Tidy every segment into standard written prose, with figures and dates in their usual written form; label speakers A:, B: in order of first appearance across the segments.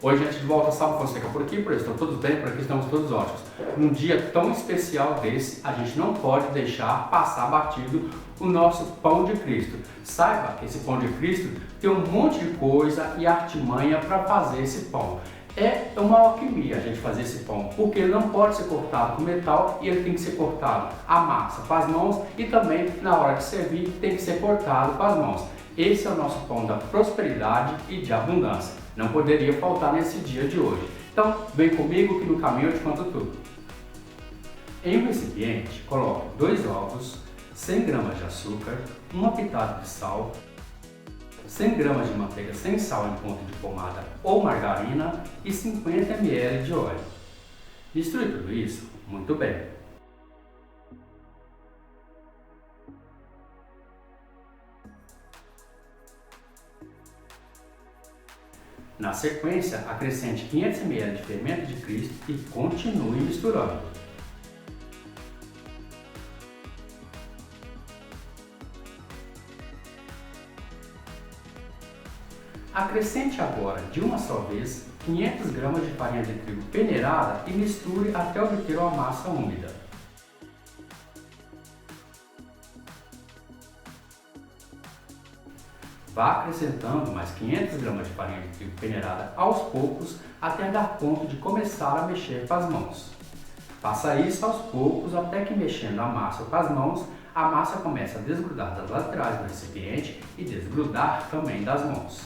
A: Oi, gente, de volta, Salvo Fonseca por aqui, por isso estão todos bem, por aqui estamos todos ótimos. Num dia tão especial desse, a gente não pode deixar passar batido o nosso pão de Cristo. Saiba que esse pão de Cristo tem um monte de coisa e artimanha para fazer esse pão. É uma alquimia a gente fazer esse pão, porque ele não pode ser cortado com metal e ele tem que ser cortado a massa com as mãos e também na hora de servir tem que ser cortado com as mãos. Esse é o nosso pão da prosperidade e de abundância. Não poderia faltar nesse dia de hoje. Então, vem comigo que no caminho eu te conto tudo. Em um recipiente, coloque 2 ovos, 100 gramas de açúcar, uma pitada de sal, 100 gramas de manteiga sem sal em ponto de pomada ou margarina e 50 ml de óleo. Misture tudo isso muito bem. Na sequência, acrescente 500 ml de fermento de Cristo e continue misturando. Acrescente agora, de uma só vez, 500 gramas de farinha de trigo peneirada e misture até obter uma massa úmida. Vá acrescentando mais 500 gramas de farinha de trigo peneirada aos poucos até dar ponto de começar a mexer com as mãos. Faça isso aos poucos até que mexendo a massa com as mãos, a massa comece a desgrudar das laterais do recipiente e desgrudar também das mãos.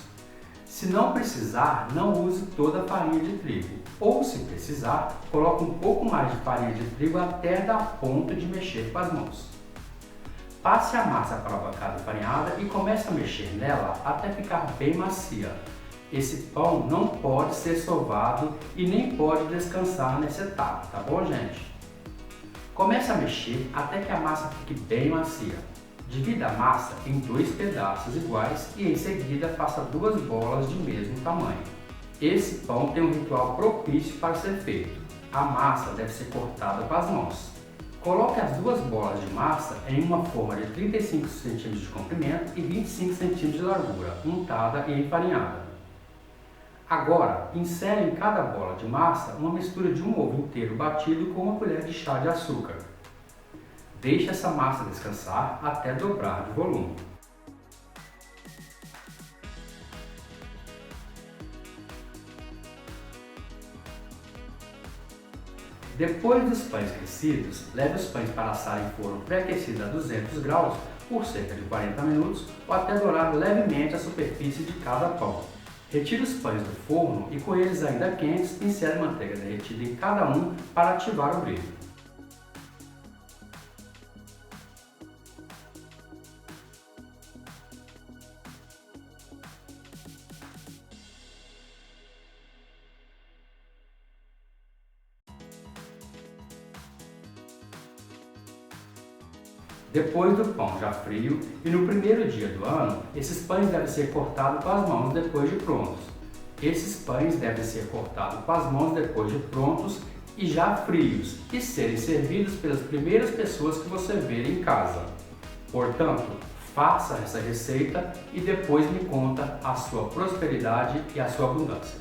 A: Se não precisar, não use toda a farinha de trigo, ou se precisar, coloque um pouco mais de farinha de trigo até dar ponto de mexer com as mãos. Passe a massa para a bancada farinhada e comece a mexer nela até ficar bem macia. Esse pão não pode ser sovado e nem pode descansar nessa etapa, tá bom, gente? Comece a mexer até que a massa fique bem macia. Divida a massa em 2 pedaços iguais e em seguida faça 2 bolas de mesmo tamanho. Esse pão tem um ritual propício para ser feito. A massa deve ser cortada com as mãos. Coloque as 2 bolas de massa em uma forma de 35 cm de comprimento e 25 cm de largura, untada e enfarinhada. Agora, insere em cada bola de massa uma mistura de um ovo inteiro batido com uma colher de chá de açúcar. Deixe essa massa descansar até dobrar de volume. Depois dos pães crescidos, leve os pães para assar em forno pré-aquecido a 200 graus por cerca de 40 minutos ou até dourar levemente a superfície de cada pão. Retire os pães do forno e com eles ainda quentes, insere manteiga derretida em cada um para ativar o brilho. Depois do pão já frio e no primeiro dia do ano, esses pães devem ser cortados com as mãos depois de prontos. Esses pães devem ser cortados com as mãos depois de prontos e já frios e serem servidos pelas primeiras pessoas que você ver em casa. Portanto, faça essa receita e depois me conta a sua prosperidade e a sua abundância.